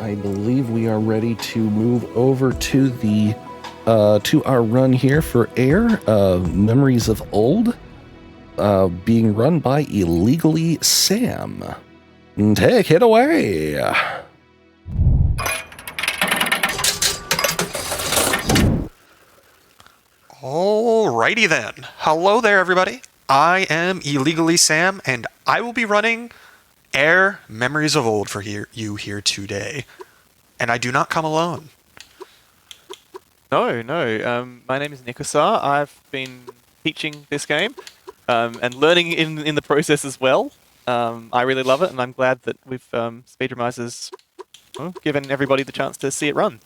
I believe we are ready to move over to the to our run here for AER, Memories of Old, being run by IllegallySam. Take it away. Alrighty then. Hello there, everybody. I am IllegallySam, and I will be running AER Memories of Old for you here today. And I do not come alone. No. My name is Nikosar. I've been teaching this game and learning in the process as well. I really love it, and I'm glad that we've Speedromizer's given everybody the chance to see it run.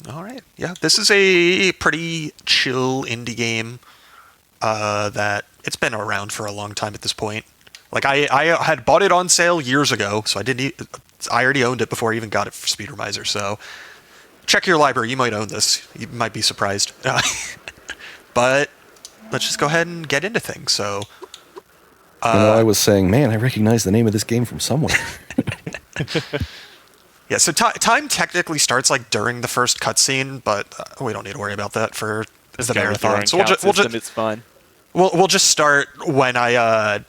Alright, yeah, this is a pretty chill indie game that it's been around for a long time at this point. Like, I had bought it on sale years ago, so I already owned it before I even got it for Speedromizer, so check your library, you might own this. You might be surprised. But let's just go ahead and get into things, so... I was saying, man, I recognize the name of this game from somewhere. Yeah, so time technically starts like during the first cutscene, but we don't need to worry about that for the marathon. So it's fine. We'll just start when I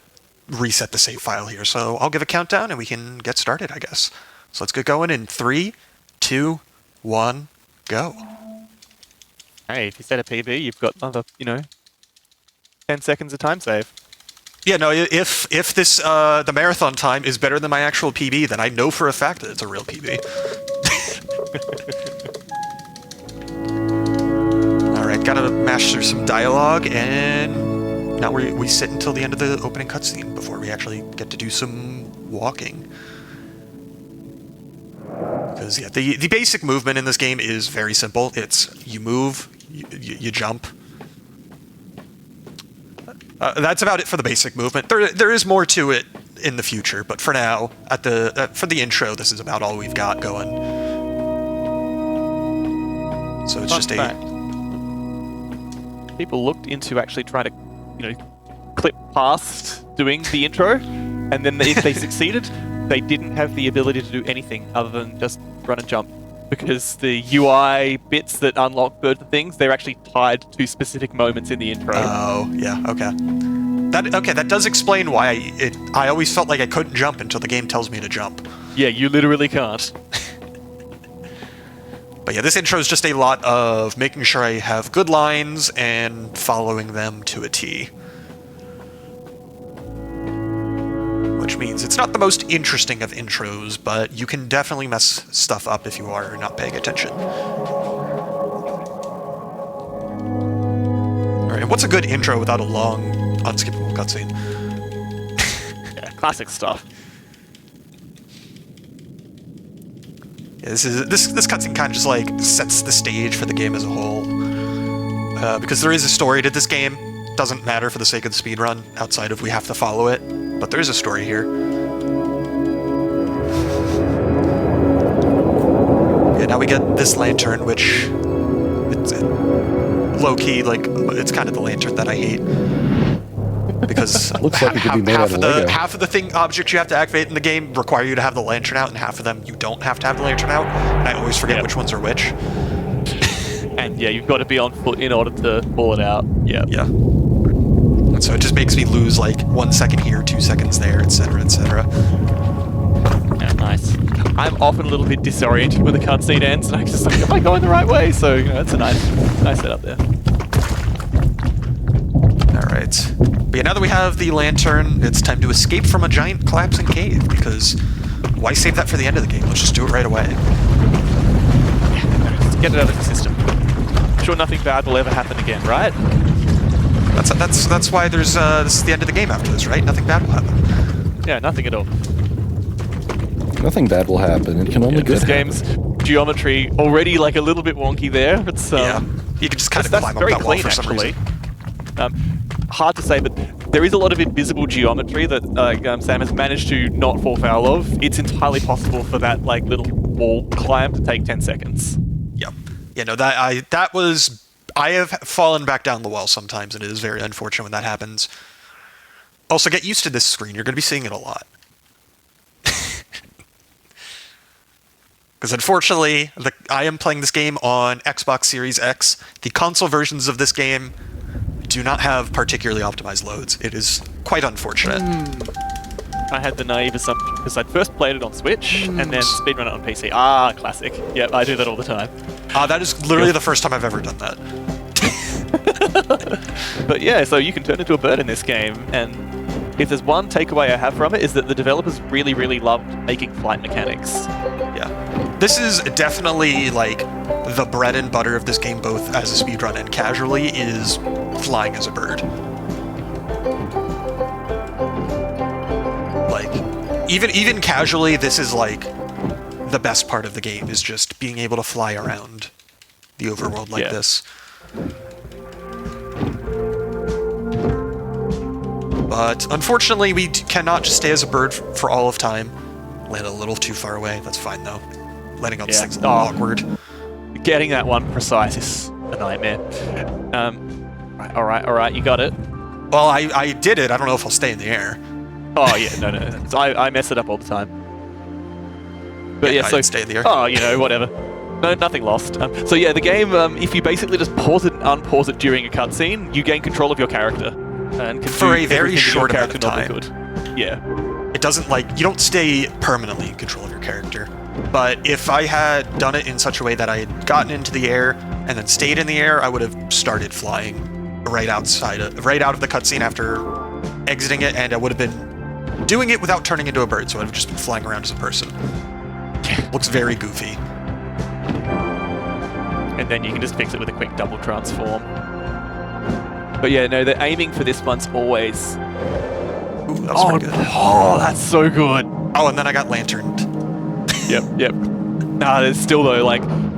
reset the save file here. So I'll give a countdown and we can get started, I guess. So let's get going in 3, 2, 1, go. Hey, if you set a PB, you've got another, 10 seconds of time save. Yeah, no, if this the marathon time is better than my actual PB, then I know for a fact that it's a real PB. Alright, gotta mash through some dialogue, and now we sit until the end of the opening cutscene before we actually get to do some walking. Because, yeah, the basic movement in this game is very simple. It's you move, you jump. That's about it for the basic movement. There is more to it in the future, but for now, for the intro, this is about all we've got going. So it's just fact. People looked into actually trying to, clip past doing the intro, and then if they succeeded, they didn't have the ability to do anything other than just run and jump. Because the UI bits that unlock certain things, they're actually tied to specific moments in the intro. Oh, yeah, okay. That does explain why I always felt like I couldn't jump until the game tells me to jump. Yeah, you literally can't. But yeah, this intro is just a lot of making sure I have good lines and following them to a T. Which means it's not the most interesting of intros, but you can definitely mess stuff up if you are not paying attention. Alright, and what's a good intro without a long, unskippable cutscene? Yeah, classic stuff. Yeah, this cutscene kind of just like sets the stage for the game as a whole. Because there is a story to this game. Doesn't matter for the sake of the speedrun, outside of we have to follow it. But there is a story here. Yeah, now we get this lantern, which it's low-key, like, it's kind of the lantern that I hate. Because looks like it could be made out of Lego. Half of the objects you have to activate in the game require you to have the lantern out, and half of them you don't have to have the lantern out. And I always forget which ones are which. And yeah, you've got to be on foot in order to pull it out. Yeah. Yeah. And so it just makes me lose like 1 second here, 2 seconds there, etc., etc. Yeah, nice. I'm often a little bit disoriented when the cutscene ends, and I'm just like, am I going the right way? So, it's a nice setup there. Alright. But yeah, now that we have the lantern, it's time to escape from a giant collapsing cave, because why save that for the end of the game? Let's just do it right away. Yeah, just get it out of the system. I'm sure nothing bad will ever happen again, right? That's why there's this is the end of the game after this, right? Nothing bad will happen. Yeah, nothing at all. Nothing bad will happen. It can only good this game's geometry already like a little bit wonky there. It's yeah, you can just kind of climb up that wall for some reason. Hard to say, but there is a lot of invisible geometry that Sam has managed to not fall foul of. It's entirely possible for that like little wall climb to take 10 seconds. Yep. Yeah, no, I have fallen back down the wall sometimes, and it is very unfortunate when that happens. Also, get used to this screen. You're going to be seeing it a lot. Because unfortunately, I am playing this game on Xbox Series X. The console versions of this game do not have particularly optimized loads. It is quite unfortunate. I had the naive assumption because I'd first played it on Switch and then speedrun it on PC. Ah, classic. Yep, I do that all the time. That is literally the first time I've ever done that. But yeah, so you can turn into a bird in this game, and if there's one takeaway I have from it, is that the developers really, really loved making flight mechanics. Yeah. This is definitely like the bread and butter of this game, both as a speedrun and casually, is flying as a bird. Like, even casually, this is like the best part of the game, is just being able to fly around the overworld like this. But unfortunately, we cannot just stay as a bird for all of time. Land a little too far away. That's fine, though. Landing on this thing's a little awkward. Getting that one precise is a nightmare. All right, you got it. Well, I did it. I don't know if I'll stay in the air. Oh, yeah, no. So I mess it up all the time. But yeah, so... stay in the air. Oh, whatever. No, nothing lost. So yeah, the game, if you basically just pause it and unpause it during a cutscene, you gain control of your character. And can for do a very short amount of time. Yeah. It doesn't, you don't stay permanently in control of your character. But if I had done it in such a way that I had gotten into the air and then stayed in the air, I would have started flying right out of the cutscene after exiting it, and I would have been doing it without turning into a bird, so I'd have just been flying around as a person. Looks very goofy. And then you can just fix it with a quick double transform. But yeah, no, the aiming for this one's always... Ooh, that was pretty good. Oh, that's so good. Oh, and then I got lanterned. Yep. There's still though,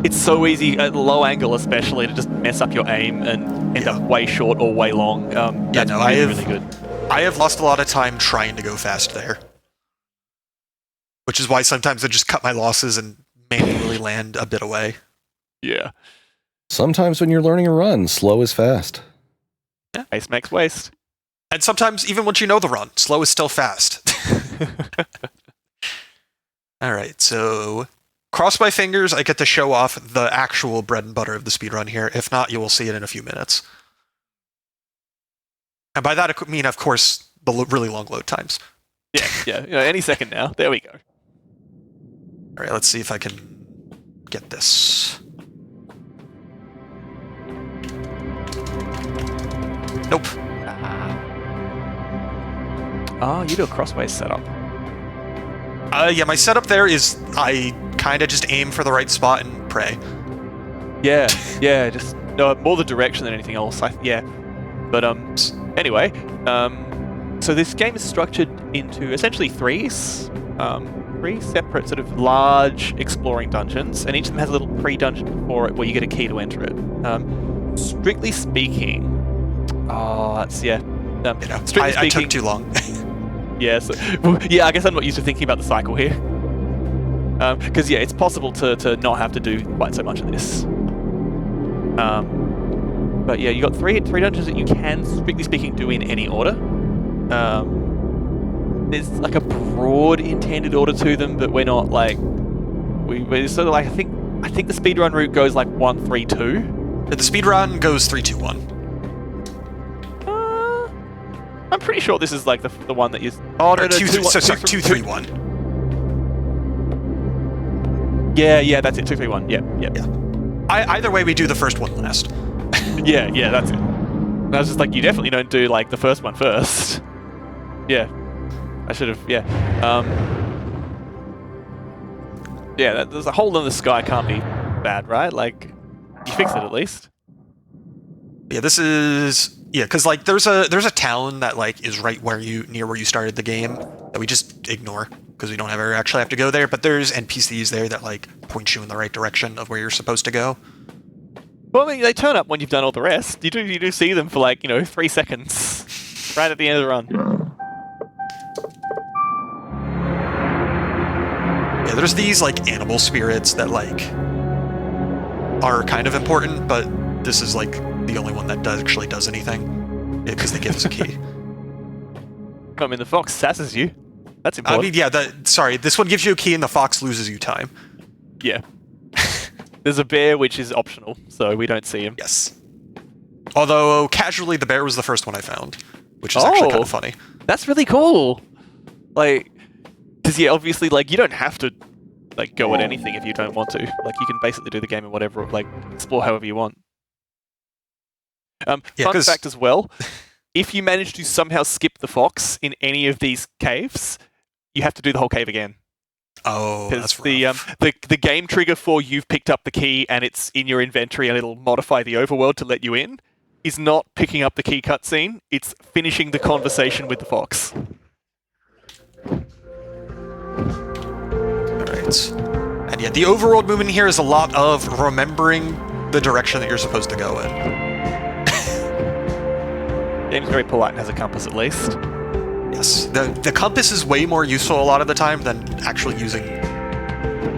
it's so easy at low angle especially to just mess up your aim and end up way short or way long. That's really good. I have lost a lot of time trying to go fast there. Which is why sometimes I just cut my losses and manually land a bit away. Yeah. Sometimes when you're learning a run, slow is fast. Yeah. Pace makes waste. And sometimes, even once you know the run, slow is still fast. Alright, so... cross my fingers, I get to show off the actual bread and butter of the speedrun here. If not, you will see it in a few minutes. And by that, I mean, of course, the really long load times. Yeah, any second now. There we go. Alright, let's see if I can get this. Nope. Oh, you do a crossways setup. Yeah, my setup there is I kind of just aim for the right spot and pray. Yeah, just more the direction than anything else. But anyway, so this game is structured into essentially three separate sort of large exploring dungeons, and each of them has a little pre-dungeon before it where you get a key to enter it. Strictly speaking, I took too long. Yeah, I guess I'm not used to thinking about the cycle here. Because it's possible to not have to do quite so much of this. But yeah, you got three dungeons that you can, strictly speaking, do in any order. There's a broad intended order to them, but we're not we're sort of I think the speedrun route goes 1, 3, 2. The speedrun goes 3, 2, 1. I'm pretty sure this is the one that is... Oh, no, 2, 3, 1. Yeah, that's it. 2, 3, 1. Yeah. Either way, we do the first one last. Yeah, that's it. And I was just you definitely don't do the first one first. Yeah, I should have. Yeah, there's a hole in the sky can't be bad, right? You fix it at least. Yeah, this is because there's a town that is right near where you started the game that we just ignore because we don't ever actually have to go there. But there's NPCs there that point you in the right direction of where you're supposed to go. Well, I mean, they turn up when you've done all the rest. You do see them for 3 seconds, right at the end of the run. Yeah, there's these animal spirits that are kind of important, but this is the only one that actually does anything because they give us a key. I mean, the fox sasses you. That's important. I mean, yeah. Sorry, this one gives you a key and the fox loses you time. Yeah. There's a bear which is optional, so we don't see him. Yes. Although, casually, the bear was the first one I found, which is actually kind of funny. That's really cool. Like, because yeah, obviously, like, you don't have to, like, go at anything if you don't want to. Like, you can basically do the game in whatever, like, explore however you want. Fun fact as well, if you manage to somehow skip the fox in any of these caves, you have to do the whole cave again. Oh, that's rough. The game trigger for you've picked up the key and it's in your inventory and it'll modify the overworld to let you in is not picking up the key cutscene, it's finishing the conversation with the fox. Alright. And yeah, the overworld movement here is a lot of remembering the direction that you're supposed to go in. Game's very polite and has a compass at least. Yes, the compass is way more useful a lot of the time than actually using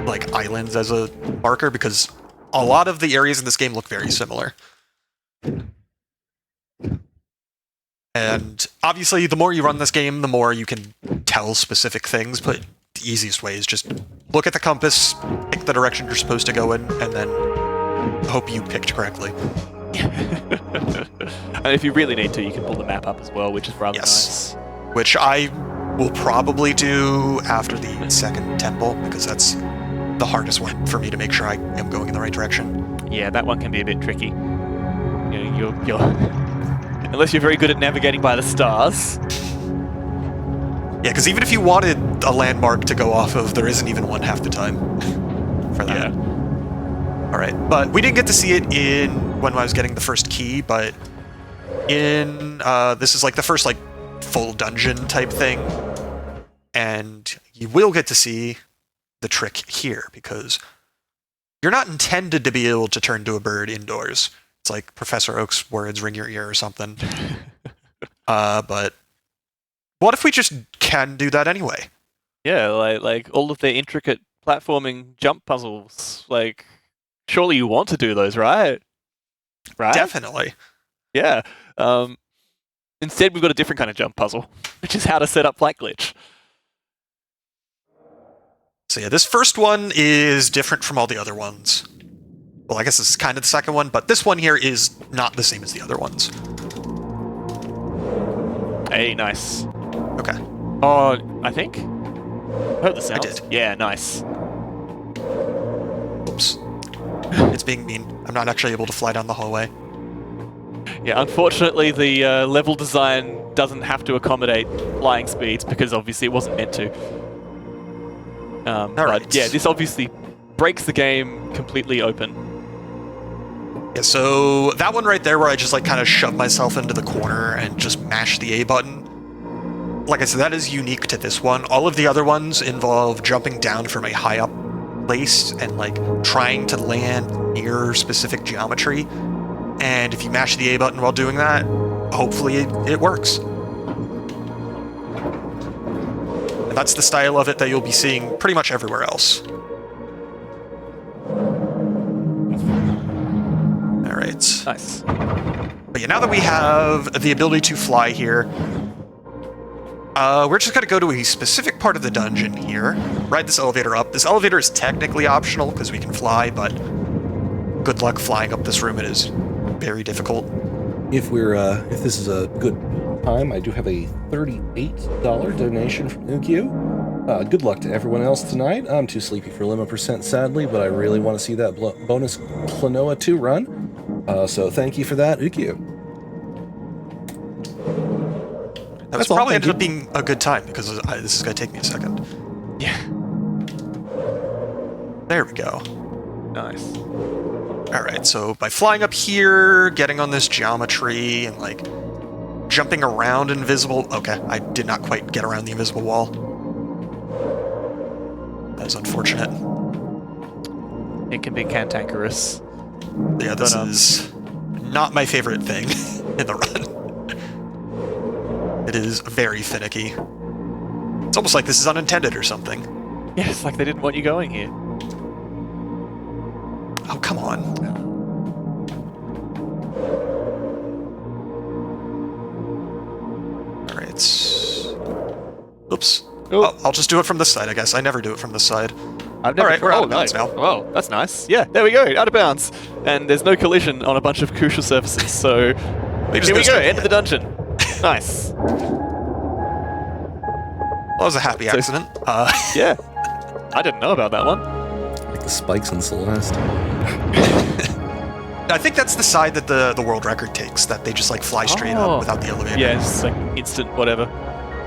like islands as a marker because a lot of the areas in this game look very similar. And obviously the more you run this game, the more you can tell specific things, but the easiest way is just look at the compass, pick the direction you're supposed to go in, and then hope you picked correctly. And if you really need to, you can pull the map up as well, which is rather nice. Which I will probably do after the second temple, because that's the hardest one for me to make sure I am going in the right direction. Yeah, that one can be a bit tricky. You're unless you're very good at navigating by the stars. Yeah, because even if you wanted a landmark to go off of, there isn't even one half the time for that. Yeah. Alright, but we didn't get to see it in when I was getting the first key, but in this is like the first like full dungeon type thing, and you will get to see the trick here because you're not intended to be able to turn to a bird indoors. It's like Professor Oak's words ring your ear or something. But what if we just can do that anyway? Yeah, like all of the intricate platforming jump puzzles, like surely you want to do those, right? Right? Definitely. Yeah. Instead, we've got a different kind of jump puzzle, which is how to set up Flight Glitch. So yeah, this first one is different from all the other ones. Well, I guess this is kind of the second one, but this one here is not the same as the other ones. Hey, nice. Okay. Oh, I think? Heard the sound. I did. Yeah, nice. Oops. It's being mean. I'm not actually able to fly down the hallway. Yeah, unfortunately, the level design doesn't have to accommodate flying speeds because obviously it wasn't meant to. But yeah, this obviously breaks the game completely open. Yeah, so that one right there where I just like kind of shoved myself into the corner and just mashed the A button. Like I said, that is unique to this one. All of the other ones involve jumping down from a high up place and like trying to land near specific geometry. And if you mash the A button while doing that, hopefully it works. And that's the style of it that you'll be seeing pretty much everywhere else. Alright. Nice. But yeah, now that we have the ability to fly here, we're just going to go to a specific part of the dungeon here, ride this elevator up. This elevator is technically optional because we can fly, but good luck flying up this room. It is very difficult. If this is a good time, I do have a $38 donation from Ukyu. Good luck to everyone else tonight. I'm too sleepy for Limo Percent, sadly, but I really want to see that bonus Klonoa 2 run. So thank you for that, Ukyu. That was probably ended up being a good time because this is going to take me a second. Yeah. There we go. Nice. Alright, so by flying up here, getting on this geometry, and like jumping around invisible... Okay, I did not quite get around the invisible wall. That is unfortunate. It can be cantankerous. Yeah, this is not my favorite thing in the run. It is very finicky. It's almost like this is unintended or something. Yeah, it's like they didn't want you going here. Oh, come on. Alright. Oops. Oh. I'll just do it from this side, I guess. I never do it from this side. I've never. Alright, we're out of no. bounds now. Oh, that's nice. Yeah, there we go. Out of bounds, and there's no collision on a bunch of crucial surfaces. So We just here we go. straight End of the dungeon. Nice. Well, that was a happy accident. Yeah. I didn't know about that one. Like the spikes in Celeste. I think that's the side that the world record takes, that they just like fly straight up without the elevator. Yeah, it's like instant whatever.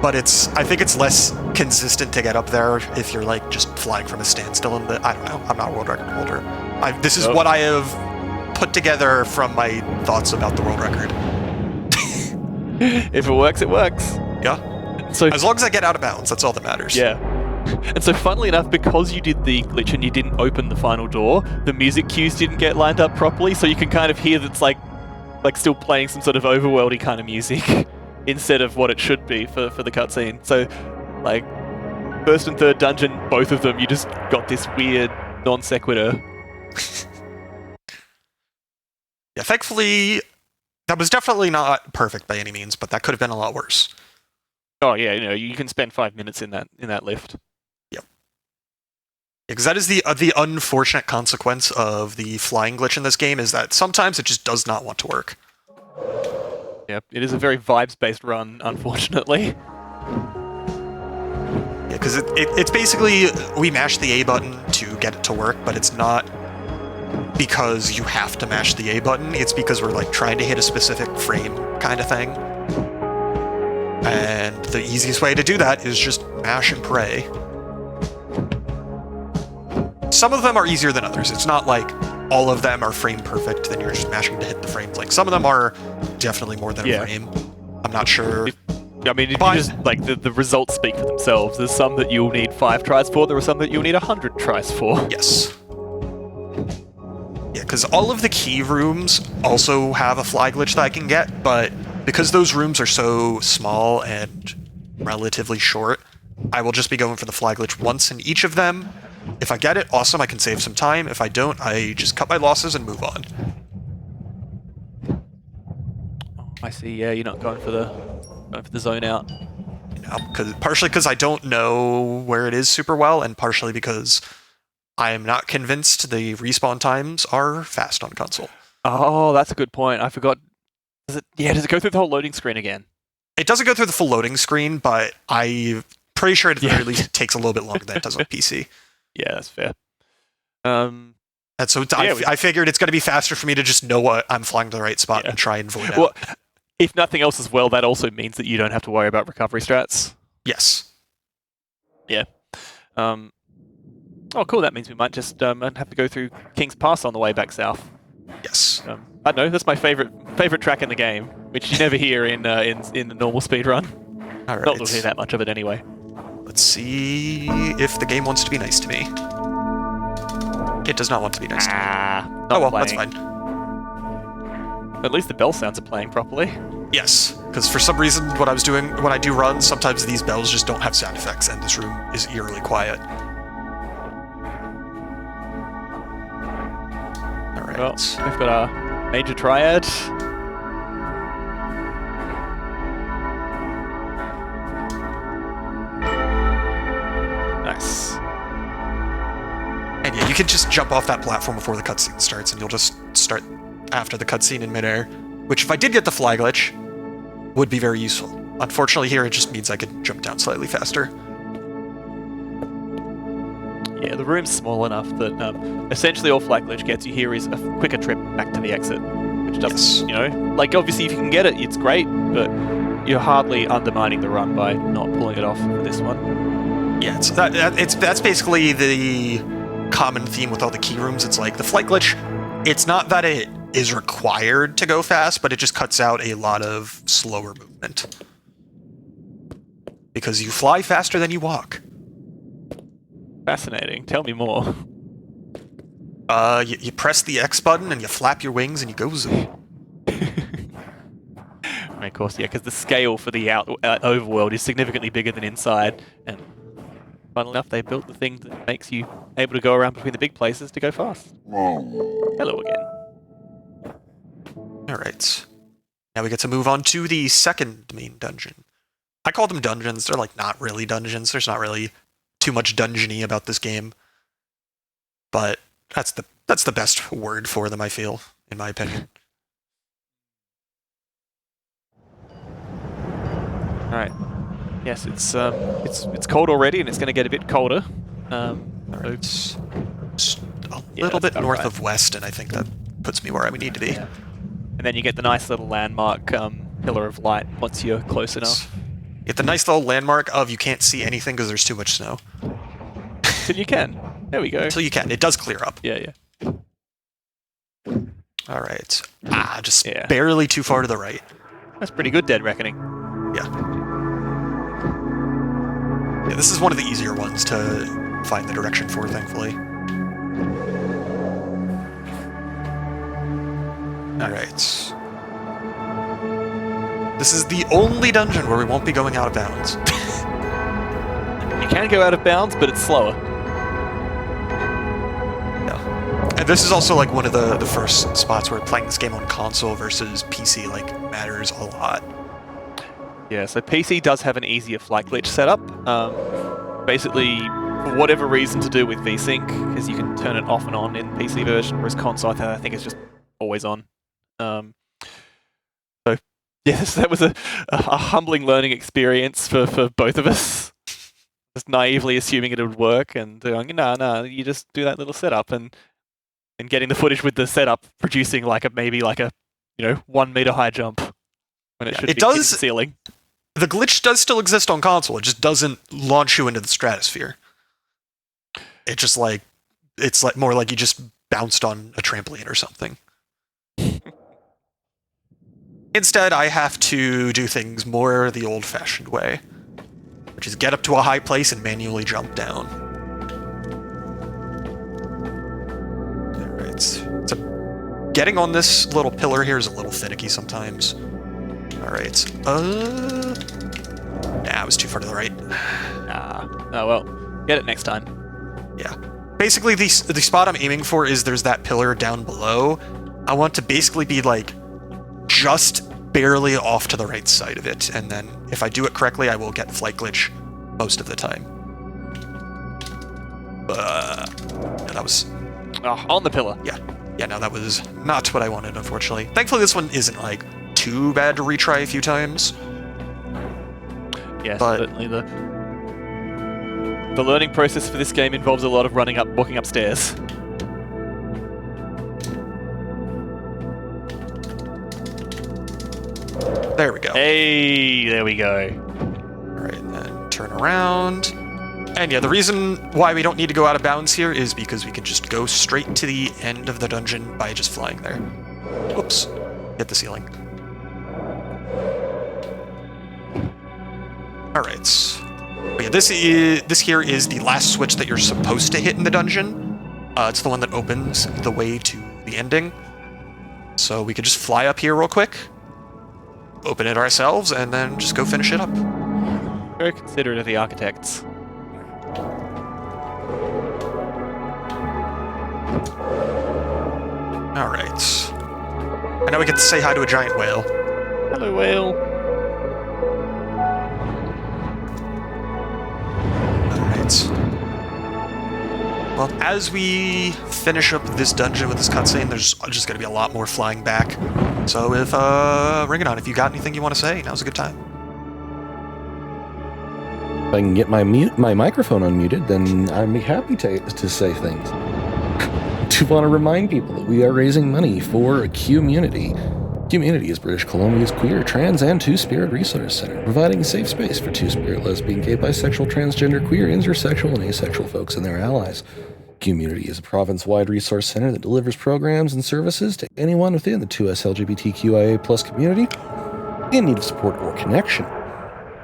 But I think it's less consistent to get up there if you're like just flying from a standstill. I don't know. I'm not a world record holder. This is what I have put together from my thoughts about the world record. If it works, it works. Yeah. So As long as I get out of bounds, that's all that matters. yeah. And so funnily enough, because you did the glitch and you didn't open the final door, the music cues didn't get lined up properly, so you can kind of hear that's like still playing some sort of overworldy kind of music instead of what it should be for the cutscene. So like first and third dungeon, both of them, you just got this weird non sequitur. Yeah, thankfully, that was definitely not perfect by any means, but that could have been a lot worse. Oh yeah, you can spend 5 minutes in that lift. Because that is the unfortunate consequence of the flying glitch in this game, is that sometimes it just does not want to work. Yep, it is a very vibes-based run, unfortunately. Yeah, because it's basically, we mash the A button to get it to work, but it's not because you have to mash the A button, it's because we're like trying to hit a specific frame kind of thing. And the easiest way to do that is just mash and pray. Some of them are easier than others. It's not like all of them are frame perfect, then you're just mashing to hit the frames. Like, some of them are definitely more than a frame. I'm not sure. If you just, like, the results speak for themselves. There's some that you'll need 5 tries for, there are some that you'll need 100 tries for. Yes. Yeah, because all of the key rooms also have a fly glitch that I can get, but because those rooms are so small and relatively short, I will just be going for the fly glitch once in each of them. If I get it, awesome, I can save some time. If I don't, I just cut my losses and move on. I see, yeah, you're not going for the zone out. You know, partially because I don't know where it is super well, and partially because I am not convinced the respawn times are fast on console. Oh, that's a good point. I forgot. Does it go through the whole loading screen again? It doesn't go through the full loading screen, but I'm pretty sure at the very least it takes a little bit longer than it does on PC. Yeah, that's fair. And so I figured it's going to be faster for me to just know what I'm flying to the right spot and try and void out. Well, if nothing else as well, that also means that you don't have to worry about recovery strats. Yes. Yeah. Oh, cool. That means we might just have to go through King's Pass on the way back south. Yes. I don't know. That's my favorite track in the game, which you never hear in the normal speedrun. All right. Not to hear that much of it anyway. Let's see if the game wants to be nice to me. It does not want to be nice to me. Oh well, that's fine. At least the bell sounds are playing properly. Yes, because for some reason what I was doing when I do runs, sometimes these bells just don't have sound effects, and this room is eerily quiet. Alright. Well, we've got our major triad. Nice. And yeah, you can just jump off that platform before the cutscene starts, and you'll just start after the cutscene in midair, which if I did get the fly glitch, would be very useful. Unfortunately here, it just means I could jump down slightly faster. Yeah, the room's small enough that essentially all fly glitch gets you here is a quicker trip back to the exit, which doesn't, like obviously if you can get it, it's great, but you're hardly undermining the run by not pulling it off for this one. Yeah, that's basically the common theme with all the key rooms. It's like the flight glitch, it's not that it is required to go fast, but it just cuts out a lot of slower movement. Because you fly faster than you walk. Fascinating. Tell me more. You press the X button and you flap your wings and you go zoom. And of course, yeah, because the scale for the overworld is significantly bigger than inside, and funnily enough, they built the thing that makes you able to go around between the big places to go fast. Hello again. Alright. Now we get to move on to the second main dungeon. I call them dungeons. They're like not really dungeons. There's not really too much dungeony about this game. but that's the best word for them, I feel, in my opinion. All right. Yes, it's cold already, and it's going to get a bit colder. It's just a Yeah, little that's bit about north right. of west, and I think that puts me where I would need to be. Yeah. And then you get the nice little landmark pillar of light once you're close enough. You get the nice little landmark of you can't see anything because there's too much snow. Till you can. There we go. Until you can. It does clear up. Yeah. All right. Just Yeah. barely too far to the right. That's pretty good, Dead Reckoning. Yeah. Yeah, this is one of the easier ones to find the direction for, thankfully. Alright. This is the only dungeon where we won't be going out of bounds. You can go out of bounds, but it's slower. Yeah. And this is also like one of the first spots where playing this game on console versus PC like matters a lot. Yeah, so PC does have an easier flight glitch setup. Basically, for whatever reason to do with VSync, because you can turn it off and on in PC version, whereas console I think it's just always on. So, yes, that was a humbling learning experience for both of us. Just naively assuming it would work and going, no, you just do that little setup and getting the footage with the setup producing maybe a 1 meter high jump when it should be hitting the ceiling. The glitch does still exist on console, it just doesn't launch you into the stratosphere. It's more like you just bounced on a trampoline or something. Instead, I have to do things more the old-fashioned way, which is get up to a high place and manually jump down. Alright, so getting on this little pillar here is a little finicky sometimes. Alright, I was too far to the right. Oh well, get it next time. Yeah. Basically, the spot I'm aiming for is there's that pillar down below. I want to basically be, just barely off to the right side of it, and then if I do it correctly, I will get flight glitch most of the time. Yeah, that was... on the pillar. Yeah, no, that was not what I wanted, unfortunately. Thankfully, this one isn't, too bad to retry a few times. Yes, but certainly the learning process for this game involves a lot of walking upstairs. There we go. Hey, there we go. Alright, and then turn around. And yeah, the reason why we don't need to go out of bounds here is because we can just go straight to the end of the dungeon by just flying there. Oops. Hit the ceiling. Alright. But yeah, this here is the last switch that you're supposed to hit in the dungeon. It's the one that opens the way to the ending. So we could just fly up here real quick, open it ourselves, and then just go finish it up. Very considerate of the architects. Alright. And now we get to say hi to a giant whale. Hello, whale. Well, as we finish up this dungeon with this cutscene, there's just going to be a lot more flying back. So if, Ring It On, if you got anything you want to say, now's a good time. If I can get my microphone unmuted, then I'd be happy to say things. Do want to remind people that we are raising money for QMUNITY. QMUNITY is British Columbia's queer, trans, and two-spirit resource center, providing a safe space for two-spirit, lesbian, gay, bisexual, transgender, queer, intersexual, and asexual folks and their allies. QMUNITY is a province-wide resource center that delivers programs and services to anyone within the 2S LGBTQIA+ community in need of support or connection.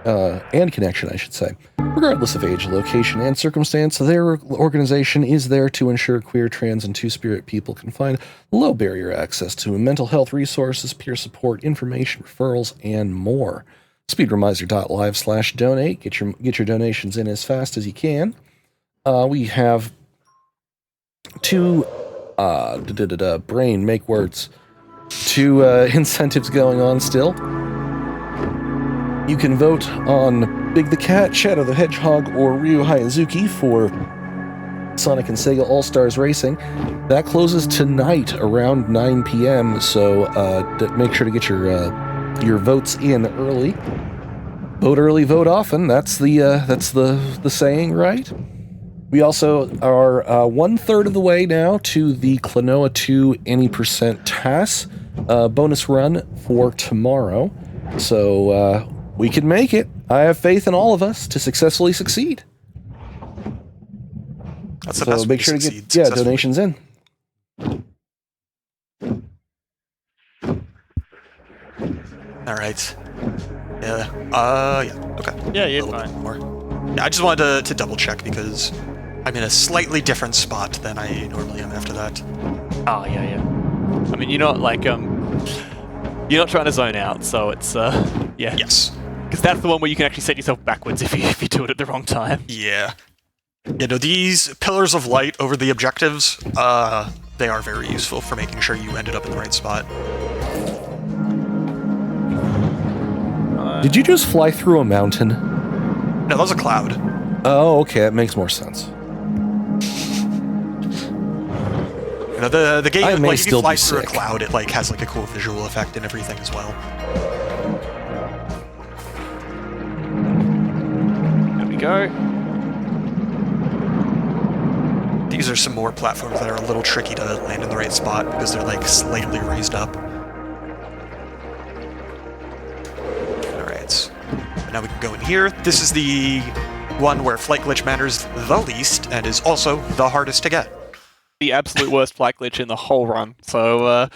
I should say. Regardless of age, location, and circumstance, their organization is there to ensure queer, trans, and two-spirit people can find low-barrier access to mental health resources, peer support, information, referrals, and more. Speedromizer.live/donate. Get your donations in as fast as you can. We have two brain make words. Two incentives going on still. You can vote on Big the Cat, Shadow the Hedgehog, or Ryu Hayazuki for Sonic and Sega All-Stars Racing. That closes tonight around 9 p.m., so make sure to get your votes in early. Vote early, vote often. That's the saying, right? We also are 1/3 of the way now to the Klonoa 2 any percent TAS bonus run for tomorrow. So we can make it. I have faith in all of us to successfully succeed. That's the so best make way sure to succeed get successfully. donations in. All right. Yeah. Okay. Yeah, A you're little bit fine. more. Yeah, I just wanted to double check because I'm in a slightly different spot than I normally am after that. Oh, yeah. I mean, you're not like, you're not trying to zone out, so it's, yeah. Yes. Because that's the one where you can actually set yourself backwards if you do it at the wrong time. Yeah. These pillars of light over the objectives, they are very useful for making sure you ended up in the right spot. Did you just fly through a mountain? No, that was a cloud. Oh, okay, that makes more sense. The game, I may like, if still you fly be through sick. a cloud, it like has like a cool visual effect and everything as well. There we go. These are some more platforms that are a little tricky to land in the right spot because they're like slightly raised up. Alright. Now we can go in here. This is the one where flight glitch matters the least and is also the hardest to get. The absolute worst flight glitch in the whole run. So,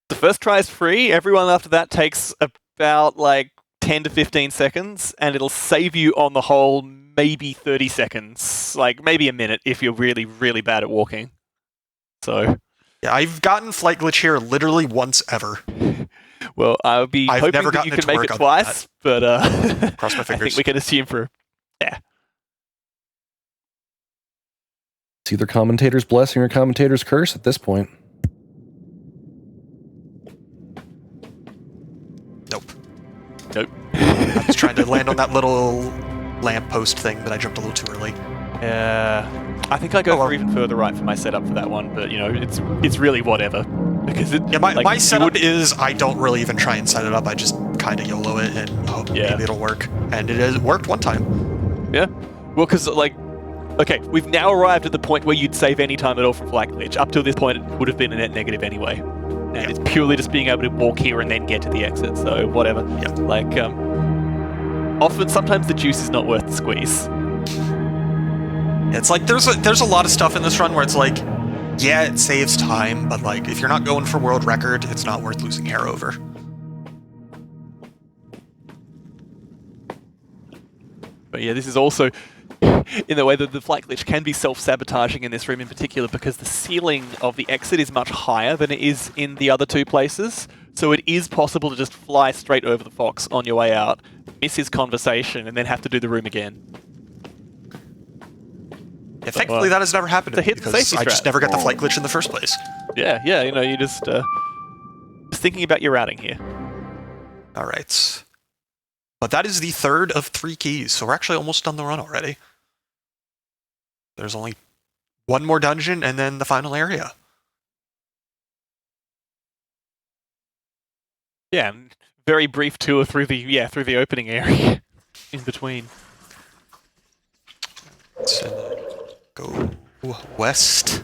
the first try is free. Everyone after that takes about like 10 to 15 seconds, and it'll save you on the whole maybe 30 seconds, like maybe a minute if you're really, really bad at walking. So, Yeah, I've gotten flight glitch here literally once ever. well, I'll be I've hoping never that you gotten it can to make work it on twice, but Cross my I fingers. think we can assume for It's either commentator's blessing or commentator's curse at this point. Nope. nope. I was trying to land on that little lamppost thing, but I jumped a little too early. I think I go Oh, well. for even further right for my setup for that one, but you know, it's really whatever because it. Yeah, my like, you setup would- is I don't really even try and set it up. I just kind of YOLO it and hope maybe it'll work. And it has worked one time. Yeah. Well, because like, okay, we've now arrived at the point where you'd save any time at all from flight glitch. Up till this point, it would have been a net negative anyway, and Yeah. it's purely just being able to walk here and then get to the exit. So whatever. Yeah. Like, often sometimes the juice is not worth the squeeze. It's like there's a lot of stuff in this run where it's like, yeah, it saves time, but like if you're not going for world record, it's not worth losing hair over. But yeah, this is also in the way that the flight glitch can be self-sabotaging in this room in particular because the ceiling of the exit is much higher than it is in the other two places. So it is possible to just fly straight over the fox on your way out, miss his conversation, and then have to do the room again. Yeah, thankfully that has never happened to me hit the because safety I just strap. never got the flight glitch in the first place. Yeah, you know, you just thinking about your routing here. All right. But that is the third of 3 keys, so we're actually almost done the run already. There's only one more dungeon and then the final area. Yeah, and very brief tour through the opening area in between. So go west.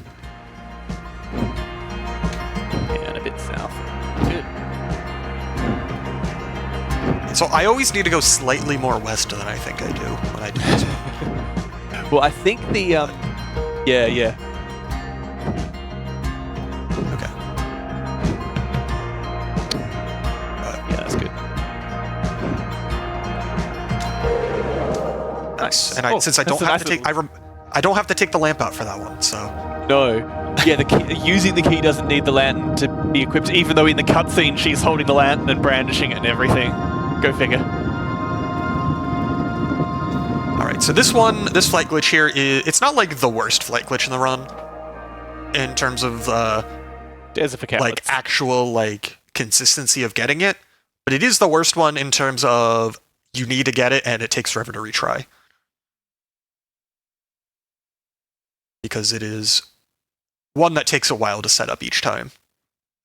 And a bit south. Good. So I always need to go slightly more west than I think I do when I do this one. Well, I think the yeah. Okay. Yeah, that's good. Nice. And Oh, since I don't that's a have to nice take, I don't have to take the lamp out for that one. So No. Yeah, the key, using the key doesn't need the lantern to be equipped, even though in the cutscene she's holding the lantern and brandishing it and everything. Go figure. all right. So this flight glitch here it's not like the worst flight glitch in the run, in terms of Desifications. like actual like consistency of getting it, but it is the worst one in terms of you need to get it and it takes forever to retry. because it is one that takes a while to set up each time.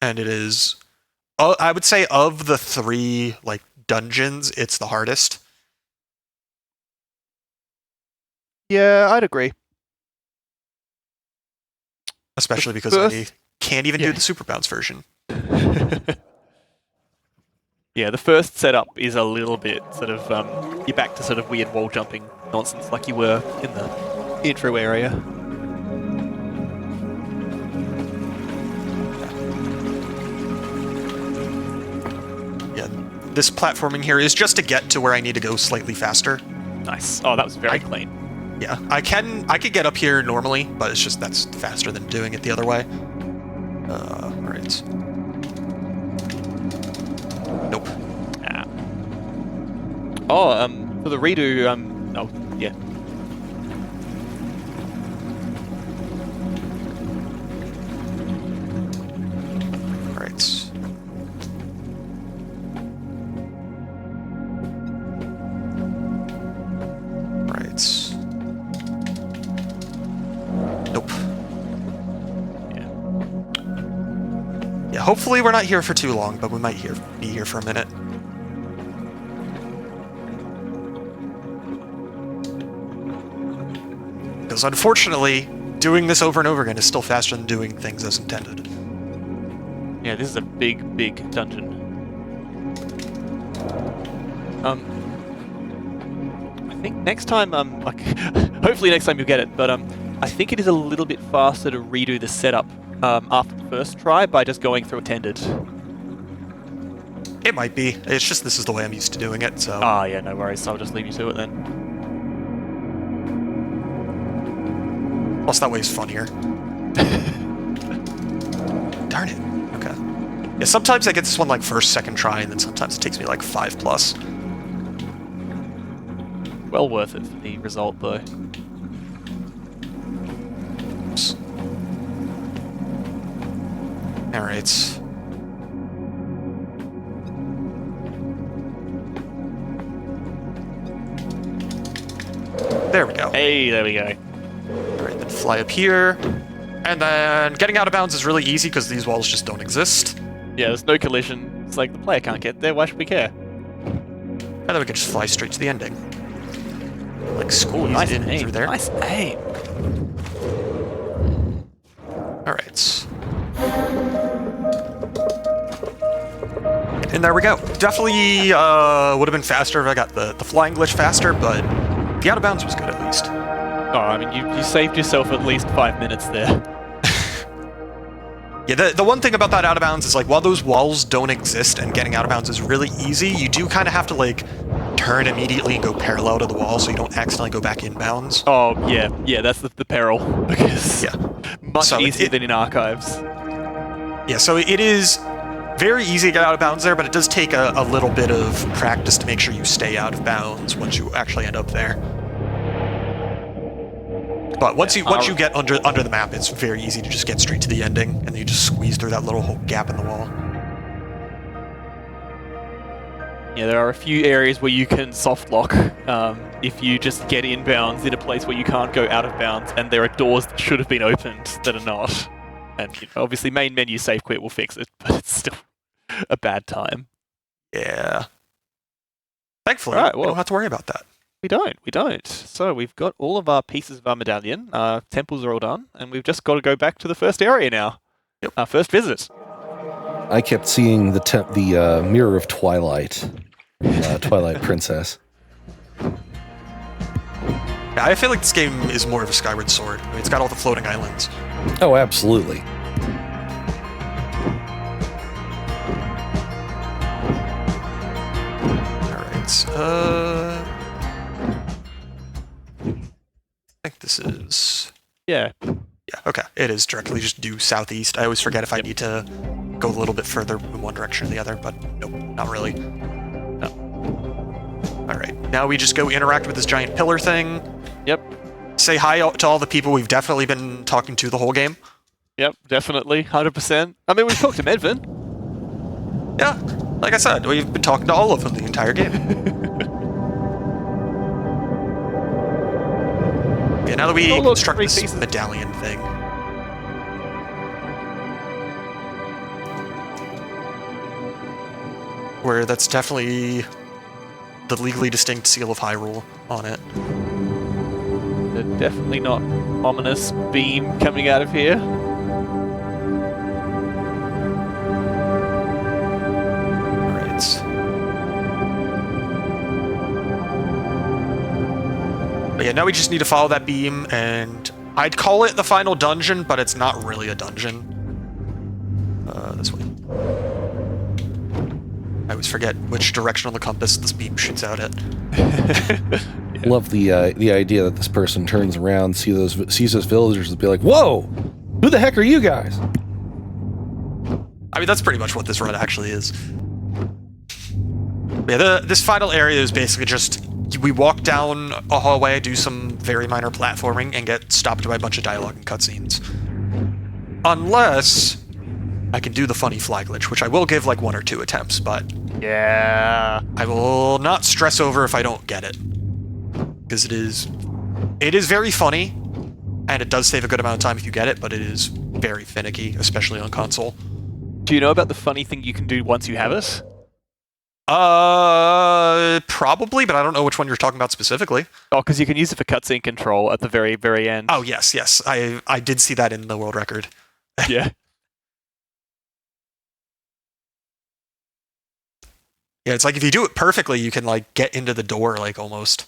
And it is, I would say, of the 3 like dungeons, it's the hardest. Yeah, I'd agree. Especially because I can't even do the super bounce version. Yeah, the first setup is a little bit sort of, you're back to sort of weird wall jumping nonsense like you were in the intro area. Yeah, this platforming here is just to get to where I need to go slightly faster. Nice. Oh, that was very clean. Yeah, I could get up here normally, but it's just that's faster than doing it the other way. Right. Nope. Ah. Oh, for the redo, oh, yeah. Right. Right. Nope. Yeah. Yeah, hopefully we're not here for too long, but we might be here for a minute. Because unfortunately, doing this over and over again is still faster than doing things as intended. Yeah, this is a big, big dungeon. I think next time, like, hopefully next time you'll get it, but I think it is a little bit faster to redo the setup after the first try by just going through attended. It might be. It's just this is the way I'm used to doing it, so... Ah, yeah, no worries. I'll just leave you to it then. Plus, that way is funnier. Darn it. Okay. Yeah, sometimes I get this one like first, second try, and then sometimes it takes me like 5+. Well worth it for the result, though. Oops. Alright. There we go. Hey, there we go. Alright, then fly up here. And then getting out of bounds is really easy because these walls just don't exist. Yeah, there's no collision. It's like the player can't get there. Why should we care? And then we can just fly straight to the ending. Like squeeze Nice in aim. through there. Nice aim. Alright. And there we go. Definitely would have been faster if I got the flying glitch faster, but the out of bounds was good at least. Oh, I mean, you saved yourself at least 5 minutes there. Yeah, the one thing about that out of bounds is like while those walls don't exist and getting out of bounds is really easy, you do kind of have to like turn immediately and go parallel to the wall so you don't accidentally go back in bounds. Oh, yeah, that's the peril, because much So easier than in archives. Yeah, so it is very easy to get out of bounds there, but it does take a little bit of practice to make sure you stay out of bounds once you actually end up there. But once you get under the map, it's very easy to just get straight to the ending, and then you just squeeze through that little whole gap in the wall. Yeah, there are a few areas where you can soft lock if you just get in bounds in a place where you can't go out of bounds, and there are doors that should have been opened that are not. And you know, obviously, main menu save quit will fix it, but it's still a bad time. Yeah. Thankfully, All right, we well, don't have to worry about that. We don't. So we've got all of our pieces of our medallion. Temples are all done, and we've just got to go back to the first area now. Yep. Our first visit. I kept seeing the Mirror of Twilight, Twilight Princess. Yeah, I feel like this game is more of a Skyward Sword. I mean, it's got all the floating islands. Oh, absolutely. Alright, I think this is... Yeah. Yeah, okay. It is directly just due southeast. I always forget if I need to go a little bit further in one direction or the other, but nope, not really. No. Alright, now we just go interact with this giant pillar thing. Yep. Say hi to all the people we've definitely been talking to the whole game. Yep, definitely. 100%. I mean, we've talked to Medvin. Yeah, like I said, we've been talking to all of them the entire game. Yeah, now that we Oh, look, construct 3 this pieces. medallion thing. Where that's definitely the legally distinct seal of Hyrule on it. Definitely not ominous beam coming out of here. Alright. But yeah, now we just need to follow that beam, and I'd call it the final dungeon, but it's not really a dungeon. This way. I always forget which direction on the compass this beam shoots out at. Love the idea that this person turns around, sees those villagers, and be like, "Whoa, who the heck are you guys?" I mean, that's pretty much what this run actually is. Yeah, this final area is basically just we walk down a hallway, do some very minor platforming, and get stopped by a bunch of dialogue and cutscenes. Unless I can do the funny fly glitch, which I will give like 1 or 2 attempts, but Yeah. I will not stress over if I don't get it. Because it is very funny, and it does save a good amount of time if you get it, but it is very finicky, especially on console. Do you know about the funny thing you can do once you have it? Probably, but I don't know which one you're talking about specifically. Oh, because you can use it for cutscene control at the very, very end. Oh, yes. I did see that in the world record. Yeah. Yeah, it's like if you do it perfectly, you can like get into the door like almost.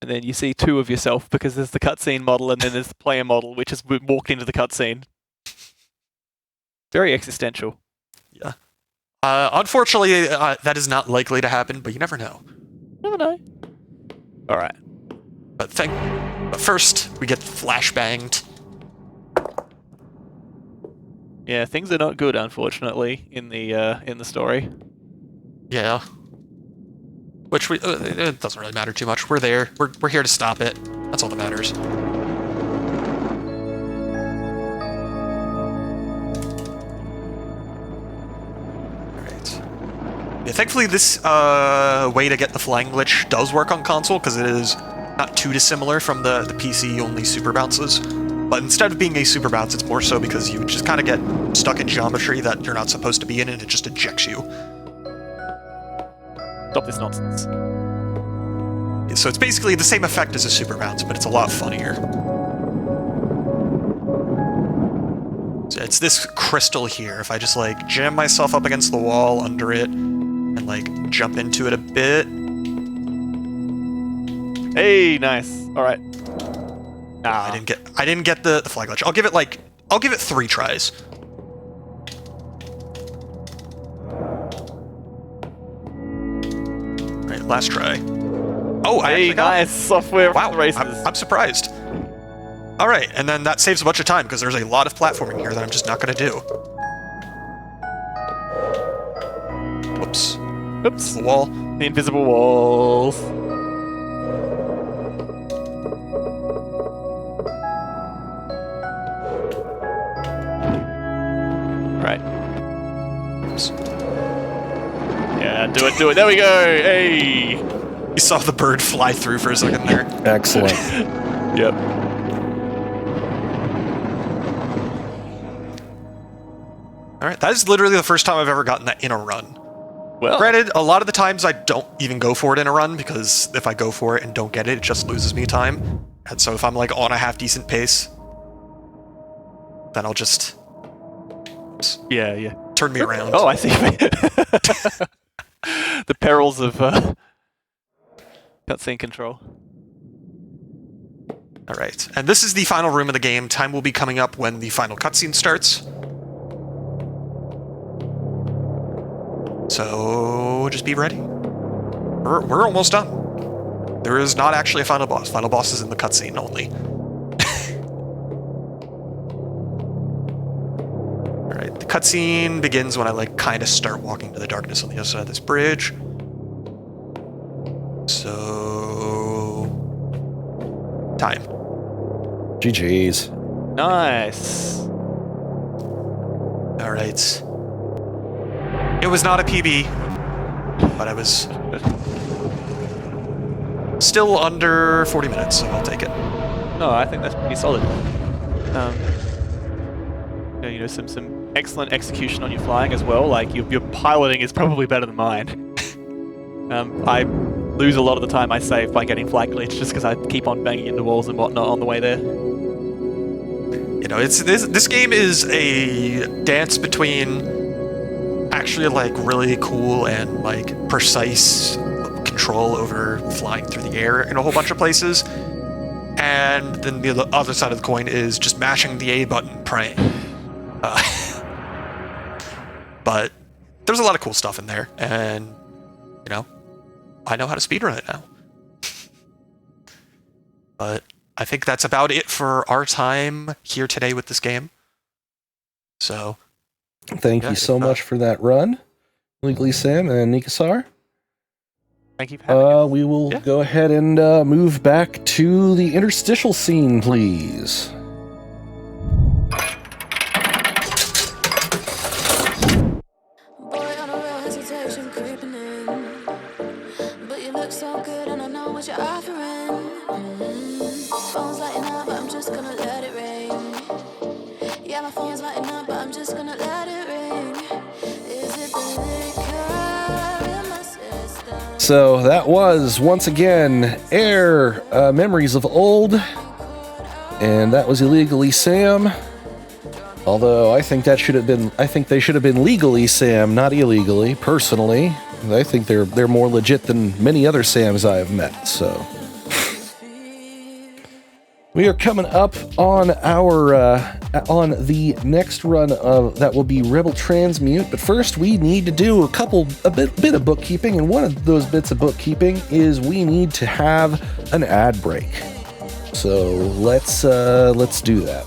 And then you see 2 of yourself because there's the cutscene model and then there's the player model, which has walked into the cutscene. Very existential. Yeah. Unfortunately, that is not likely to happen, but you never know. Never know. All right. But first, we get flashbanged. Yeah, things are not good, unfortunately, in the story. Yeah. Which it doesn't really matter too much. We're there. We're here to stop it. That's all that matters. Alright. Yeah, thankfully this way to get the flying glitch does work on console, because it is not too dissimilar from the PC-only super bounces. But instead of being a super bounce, it's more so because you just kind of get stuck in geometry that you're not supposed to be in, and it just ejects you. Stop this nonsense. So it's basically the same effect as a super bounce, but it's a lot funnier. So it's this crystal here. If I just like jam myself up against the wall under it and like jump into it a bit. Hey, nice. All right. I didn't get the fly glitch. I'll give it 3 tries. Right, last try. Oh, I Hey, actually got it. nice. Software Wow, races. I'm surprised. All right, and then that saves a bunch of time because there's a lot of platforming here that I'm just not going to do. Whoops. Oops. The wall. The invisible walls. Right. Oops. Yeah, do it. There we go. Hey. You saw the bird fly through for a second there. Excellent. Yep. All right, that is literally the first time I've ever gotten that in a run. Well, Granted, a lot of the times I don't even go for it in a run, because if I go for it and don't get it, it just loses me time. And so if I'm like on a half-decent pace, then I'll just yeah. turn me around. Oh, I see. The perils of cutscene control. All right, and this is the final room of the game. Time will be coming up when the final cutscene starts. So just be ready. We're almost done. There is not actually a final boss. Final boss is in the cutscene only. All right, the cutscene begins when I like kind of start walking to the darkness on the other side of this bridge. So time. GG's. Nice. All right. It was not a PB, but I was Still under 40 minutes, so I'll take it. No, I think that's pretty solid. You know, some excellent execution on your flying as well. Like your piloting is probably better than mine. I lose a lot of the time I save by getting flight glitch just because I keep on banging into walls and whatnot on the way there. You know, this game is a dance between actually like really cool and like precise control over flying through the air in a whole bunch of places, and then the other side of the coin is just mashing the A button, praying. But there's a lot of cool stuff in there, and you know, I know how to speedrun it now. But I think that's about it for our time here today with this game. So, Thank you so much for that run, IllegallySam and Nikasar. Thank you for having us. We will go ahead and move back to the interstitial scene, please. Boy, on a real hesitation creeping in, but you look so good and I know what you're offering. Phone's lighting up, but I'm just gonna let it ring. Yeah, my phone's lighting up, but I'm just gonna let it ring. Is it the liquor in my system? So that was once again AER, Memories of Old, and that was IllegallySam. Although I think they should have been LegallySam, not illegally. Personally, I think they're more legit than many other Sams I have met. So we are coming up on our on the next run of that will be Rebel Transmute. But first, we need to do a bit of bookkeeping, and one of those bits of bookkeeping is we need to have an ad break. So let's do that.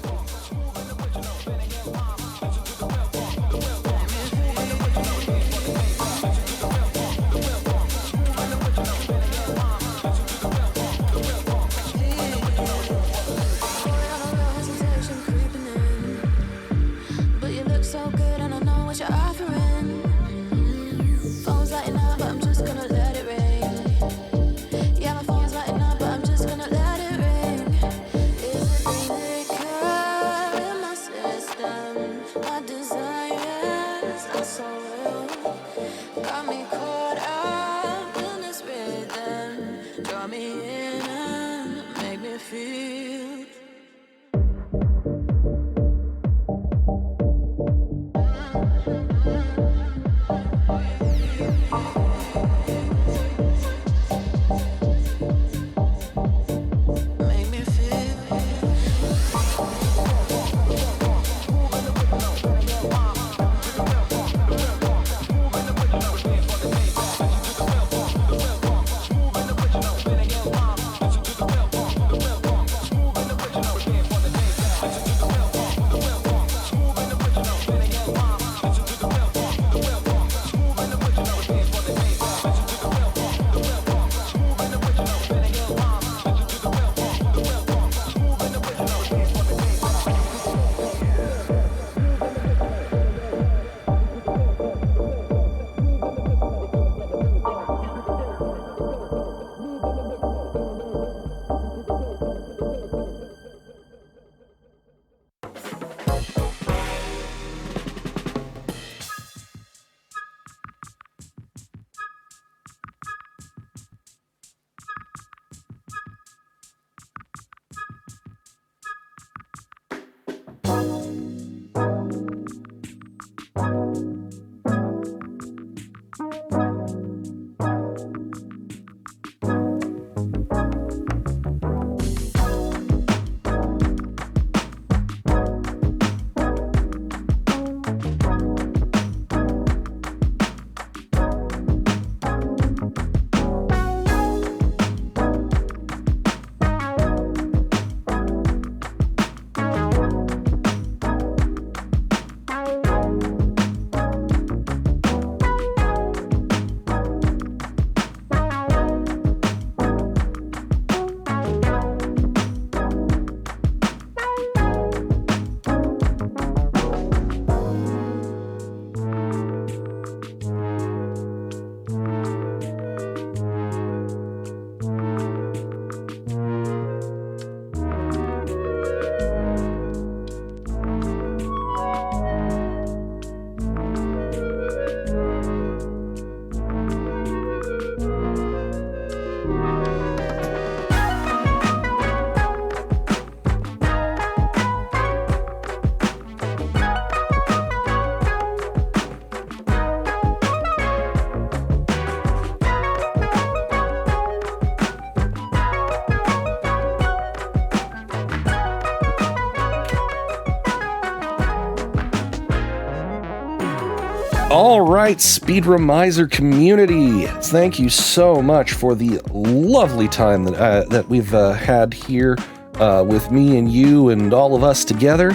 All right, Speedromizer community, thank you so much for the lovely time that we've had here with me and you and all of us together.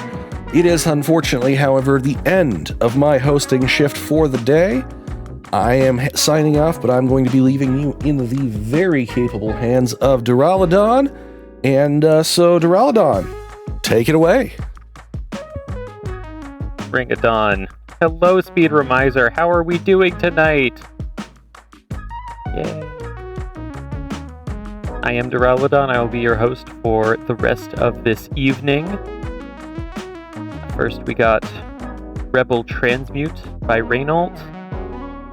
It is unfortunately, however, the end of my hosting shift for the day. I am signing off, but I'm going to be leaving you in the very capable hands of Duraludon. And so, Duraludon, take it away. Bring it on. Hello, Speedromizer. How are we doing tonight? Yay. I am Duraludon. I will be your host for the rest of this evening. First, we got Rebel Transmute by Reynault,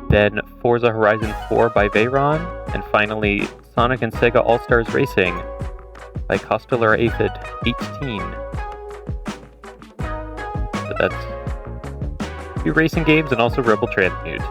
then Forza Horizon 4 by Veyron, and finally Sonic and Sega All-Stars Racing by Costellar Aphid 18. So that's a few racing games and also Rebel Transmute.